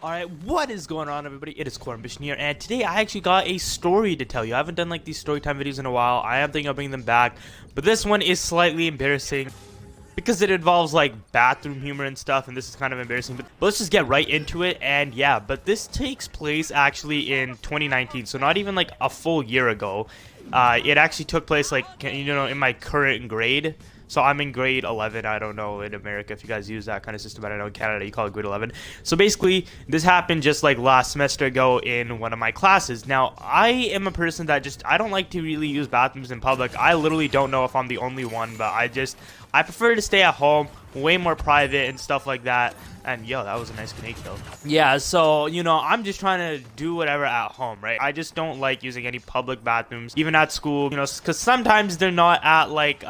Alright, what is going on, everybody? It is Cornbition here, and today I actually got a story to tell you. I haven't done like these story time videos in a while. I am thinking of bringing them back, but this one is slightly embarrassing because it involves like bathroom humor and stuff, and this is kind of embarrassing. But let's just get right into it. And yeah, but this takes place actually in 2019, so not even like a full year ago. It actually took place like in my current grade. So I'm in grade 11. I don't know in America if you guys use that kind of system. I don't know in Canada you call it grade 11. So basically, this happened just like last semester ago in one of my classes. Now, I am a person that I don't like to really use bathrooms in public. I literally don't know if I'm the only one, but I prefer to stay at home, way more private and stuff like that. And yo, that was a nice grenade kill. Yeah, so, I'm just trying to do whatever at home, right? I just don't like using any public bathrooms, even at school, because sometimes they're not at like,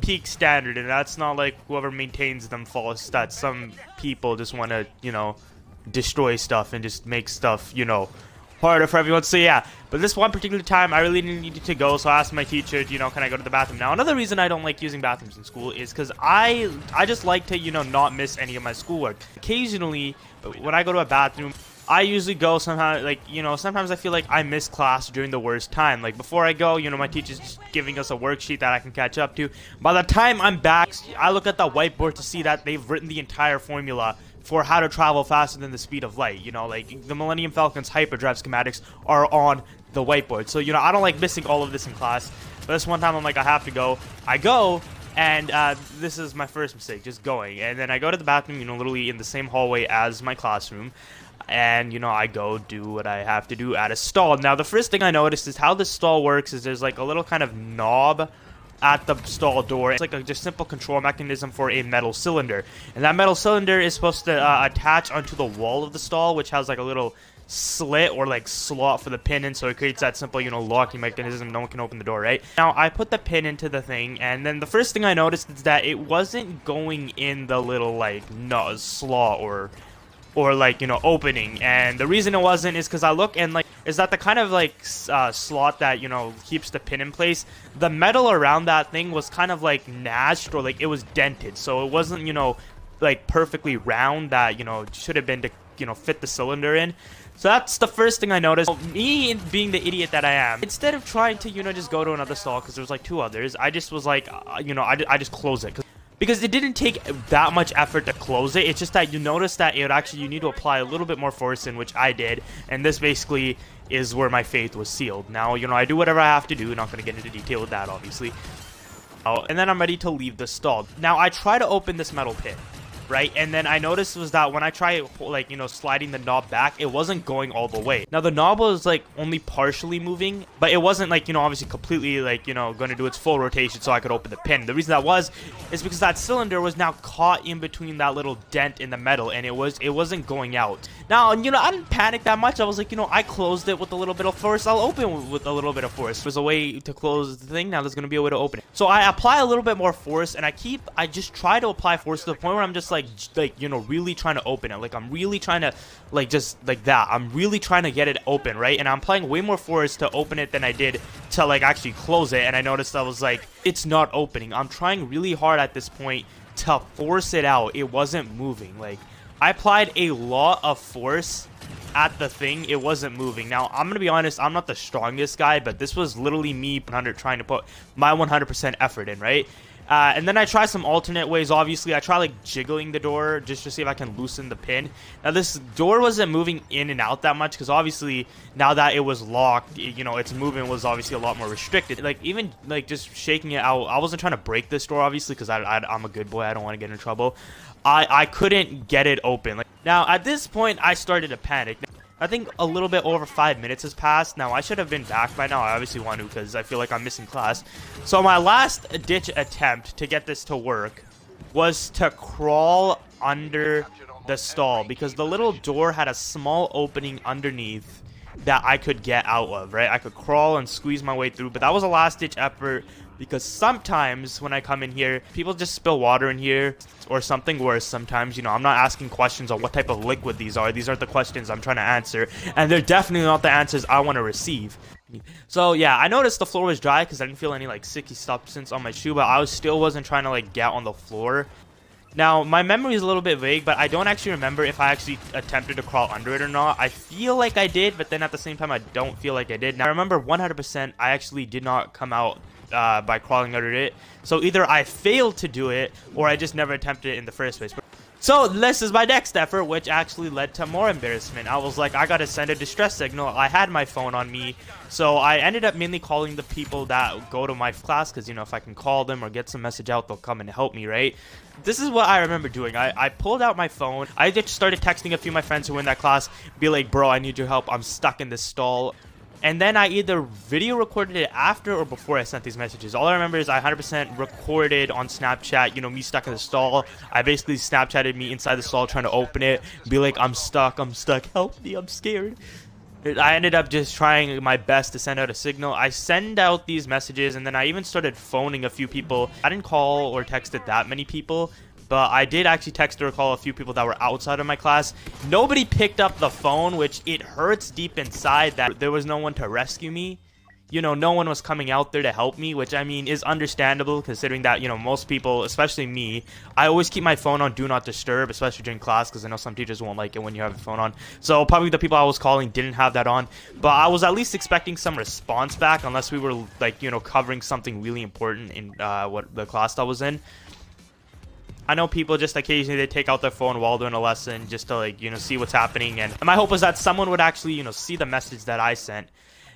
peak standard, and that's not like whoever maintains them false. That some people just want to, destroy stuff and just make stuff, harder for everyone. So yeah, but this one particular time I really needed to go, so I asked my teacher, can I go to the bathroom? Now, another reason I don't like using bathrooms in school is because I just like to, not miss any of my schoolwork. Occasionally, when I go to a bathroom, I usually go somehow, sometimes I feel like I miss class during the worst time. Like, before I go, my teacher's just giving us a worksheet that I can catch up to. By the time I'm back, I look at the whiteboard to see that they've written the entire formula for how to travel faster than the speed of light. Like, the Millennium Falcon's hyperdrive schematics are on the whiteboard. So, I don't like missing all of this in class. But this one time, I'm like, I have to go. I go. And this is my first mistake, just going. And then I go to the bathroom, literally in the same hallway as my classroom. And, I go do what I have to do at a stall. Now, the first thing I noticed is how this stall works is there's like a little kind of knob at the stall door. It's like a just simple control mechanism for a metal cylinder. And that metal cylinder is supposed to attach onto the wall of the stall, which has like a little slit or like slot for the pin in, so it creates that simple locking mechanism. No one can open the door, right? Now I put the pin into the thing, and then the first thing I noticed is that it wasn't going in the little like slot or opening. And the reason it wasn't is because I look, and is that the kind of slot that keeps the pin in place. The metal around that thing was kind of like gnashed, or like it was dented, so it wasn't perfectly round that should have been to fit the cylinder in. So that's the first thing I noticed. Me being the idiot that I am, instead of trying to just go to another stall, because there was like two others, I just was like I just closed it, because it didn't take that much effort to close it. It's just that you notice that you need to apply a little bit more force in, which I did, and this basically is where my fate was sealed. Now, I do whatever I have to do. Not going to get into detail with that, obviously. And then I'm ready to leave the stall. Now, I try to open this metal pin, right? And then I noticed was that when I try sliding the knob back, it wasn't going all the way. Now the knob was only partially moving, but it wasn't obviously completely going to do its full rotation so I could open the pin. The reason that is because that cylinder was now caught in between that little dent in the metal, and it wasn't going out. Now, I didn't panic that much. I was like, I closed it with a little bit of force. I'll open with a little bit of force. There's a way to close the thing. Now there's going to be a way to open it. So I apply a little bit more force, and I just try to apply force to the point where I'm just really trying to open it. I'm really trying to I'm really trying to get it open, right? And I'm applying way more force to open it than I did to actually close it. And I noticed I was it's not opening. I'm trying really hard at this point to force it out. It wasn't moving. I applied a lot of force at the thing. It wasn't moving. Now, I'm gonna be honest, I'm not the strongest guy, but this was literally me trying to put my 100% effort in, right? And then I try some alternate ways. Obviously, I try jiggling the door just to see if I can loosen the pin. Now, this door wasn't moving in and out that much because obviously now that it was locked, its movement was obviously a lot more restricted. Even just shaking it out, I wasn't trying to break this door obviously because I'm a good boy. I don't want to get in trouble. I couldn't get it open. Now at this point, I started to panic. I think a little bit over 5 minutes has passed. Now, I should have been back by now. I obviously want to because I feel like I'm missing class. So my last ditch attempt to get this to work was to crawl under the stall, because the little door had a small opening underneath that I could get out of, right? I could crawl and squeeze my way through, but that was a last ditch effort, because sometimes when I come in here, people just spill water in here, or something worse sometimes. I'm not asking questions on what type of liquid these are. These aren't the questions I'm trying to answer, and they're definitely not the answers I want to receive. So yeah, I noticed the floor was dry because I didn't feel any sticky substance on my shoe, but I still wasn't trying to get on the floor Now, my memory is a little bit vague, but I don't actually remember if I actually attempted to crawl under it or not. I feel like I did, but then at the same time, I don't feel like I did. Now, I remember 100% I actually did not come out by crawling under it. So either I failed to do it, or I just never attempted it in the first place. So this is my next effort, which actually led to more embarrassment. I was like, I gotta send a distress signal. I had my phone on me, so I ended up mainly calling the people that go to my class, because, you know, if I can call them or get some message out, they'll come and help me, right? This is what I remember doing. I pulled out my phone. I just started texting a few of my friends who were in that class, be like, bro, I need your help. I'm stuck in this stall. And then I either video recorded it after or before I sent these messages. All I remember is I 100% recorded on Snapchat, you know, me stuck in the stall. I basically Snapchatted me inside the stall trying to open it, be like, I'm stuck, help me, I'm scared. I ended up just trying my best to send out a signal. I send out these messages, and then I even started phoning a few people. I didn't call or texted that many people, but I did actually text or call a few people that were outside of my class. Nobody picked up the phone, which it hurts deep inside that there was no one to rescue me. You know, no one was coming out there to help me, which, I mean, is understandable considering that, you know, most people, especially me, I always keep my phone on Do Not Disturb, especially during class, because I know some teachers won't like it when you have your phone on. So probably the people I was calling didn't have that on, but I was at least expecting some response back, unless we were, like, you know, covering something really important in what the class I was in. I know people just occasionally they take out their phone while doing a lesson just to, like, you know, see what's happening, and my hope was that someone would actually, you know, see the message that I sent.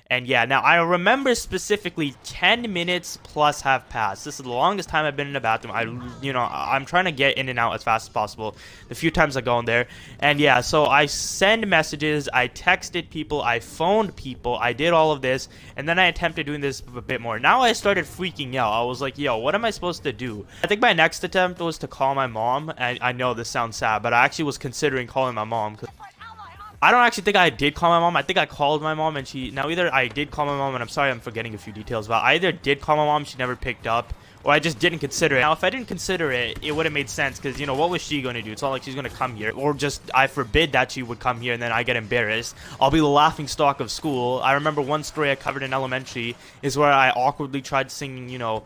And yeah, now I remember specifically 10 minutes plus have passed. This is the longest time I've been in the bathroom. I'm trying to get in and out as fast as possible the few times I go in there. And yeah, so I send messages, I texted people, I phoned people, I did all of this, and then I attempted doing this a bit more. Now I started freaking out. I was like, yo, what am I supposed to do? I think my next attempt was to call my mom. And I know this sounds sad, but I actually was considering calling my mom. I don't actually think I did call my mom. I think I called my mom, and either I did call my mom, and I'm sorry I'm forgetting a few details, but I either did call my mom, she never picked up, or I just didn't consider it. Now, if I didn't consider it, it would have made sense, because, you know, what was she going to do? It's not like she's going to come here, or just, I forbid that she would come here, and then I get embarrassed. I'll be the laughing stock of school. I remember one story I covered in elementary is where I awkwardly tried singing, you know,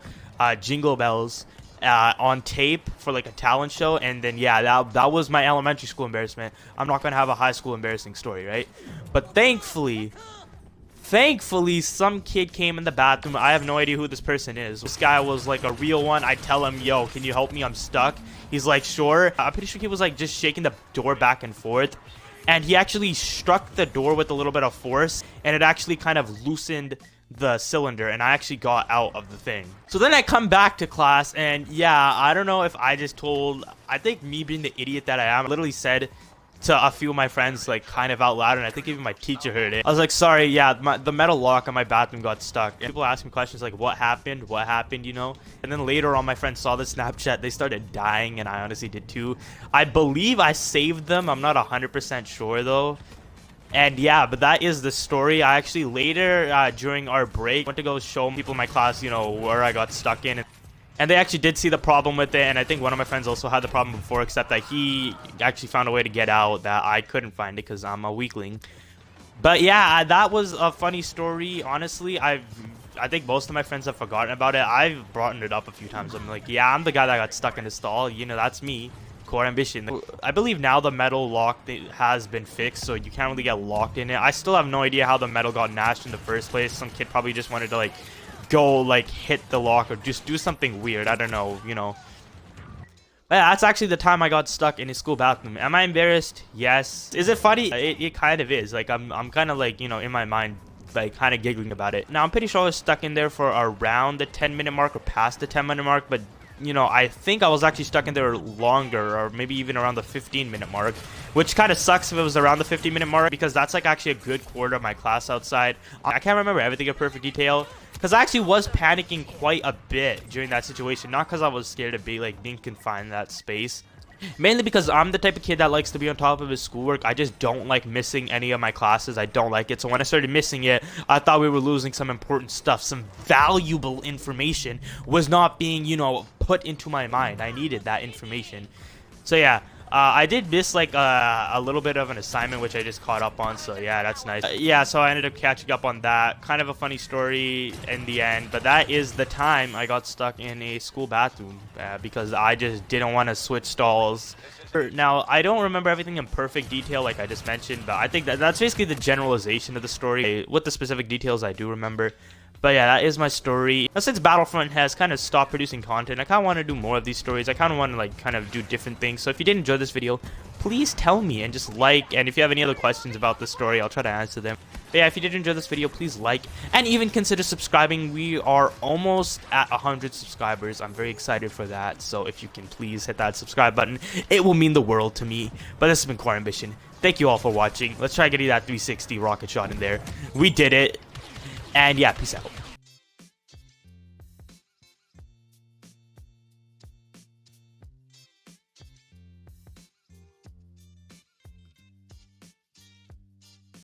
Jingle Bells, on tape for like a talent show, and then yeah, that was my elementary school embarrassment. I'm not gonna have a high school embarrassing story, right? But thankfully some kid came in the bathroom. I have no idea who this person is. This guy was like a real one. I tell him, yo, can you help me, I'm stuck? He's like, sure. I'm pretty sure he was like just shaking the door back and forth, and he actually struck the door with a little bit of force, and it actually kind of loosened the cylinder, and I actually got out of the thing. So then I come back to class, and yeah, I don't know if I just told, I think me being the idiot that I am, I literally said to a few of my friends, like, kind of out loud, and I think even my teacher heard it. I was like, sorry, yeah, the metal lock on my bathroom got stuck. And people ask me questions like, what happened, you know? And then later on, my friends saw the Snapchat, they started dying, and I honestly did too. I believe I saved them, I'm not 100% sure though. And yeah, but that is the story. I actually later, during our break, went to go show people in my class, you know, where I got stuck in. And they actually did see the problem with it, and I think one of my friends also had the problem before, except that he actually found a way to get out that I couldn't find it because I'm a weakling. But yeah, that was a funny story. Honestly, I think most of my friends have forgotten about it. I've brought it up a few times. I'm like, yeah, I'm the guy that got stuck in the stall. You know, that's me. Core ambition. I believe now the metal lock has been fixed, so you can't really get locked in it. I still have no idea how the metal got nashed in the first place. Some kid probably just wanted to like go like hit the lock or just do something weird. I don't know, you know. But yeah, that's actually the time I got stuck in a school bathroom. Am I embarrassed? Yes. Is it funny? It kind of is. Like I'm kind of like, you know, in my mind, like kind of giggling about it. Now I'm pretty sure I was stuck in there for around the 10-minute mark or past the 10-minute mark, but you know, I think I was actually stuck in there longer, or maybe even around the 15-minute mark, which kind of sucks if it was around the 15-minute mark, because that's like actually a good quarter of my class outside. I can't remember everything in perfect detail, because I actually was panicking quite a bit during that situation, not because I was scared of being confined in that space. Mainly because I'm the type of kid that likes to be on top of his schoolwork. I just don't like missing any of my classes. I don't like it. So when I started missing it, I thought we were losing some important stuff. Some valuable information was not being, you know, put into my mind. I needed that information. So yeah, I did miss like a little bit of an assignment, which I just caught up on, so yeah, that's nice. Yeah, so I ended up catching up on that. Kind of a funny story in the end, but that is the time I got stuck in a school bathroom because I just didn't want to switch stalls. Now, I don't remember everything in perfect detail like I just mentioned, but I think that's basically the generalization of the story. With the specific details, I do remember. But yeah, that is my story. Now, since Battlefront has kind of stopped producing content, I kind of want to do more of these stories. I kind of want to like kind of do different things. So if you did enjoy this video, please tell me and just like. And if you have any other questions about the story, I'll try to answer them. But yeah, if you did enjoy this video, please like and even consider subscribing. We are almost at 100 subscribers. I'm very excited for that. So if you can please hit that subscribe button, it will mean the world to me. But this has been Core Ambition. Thank you all for watching. Let's try getting that 360 rocket shot in there. We did it. And yeah, peace out.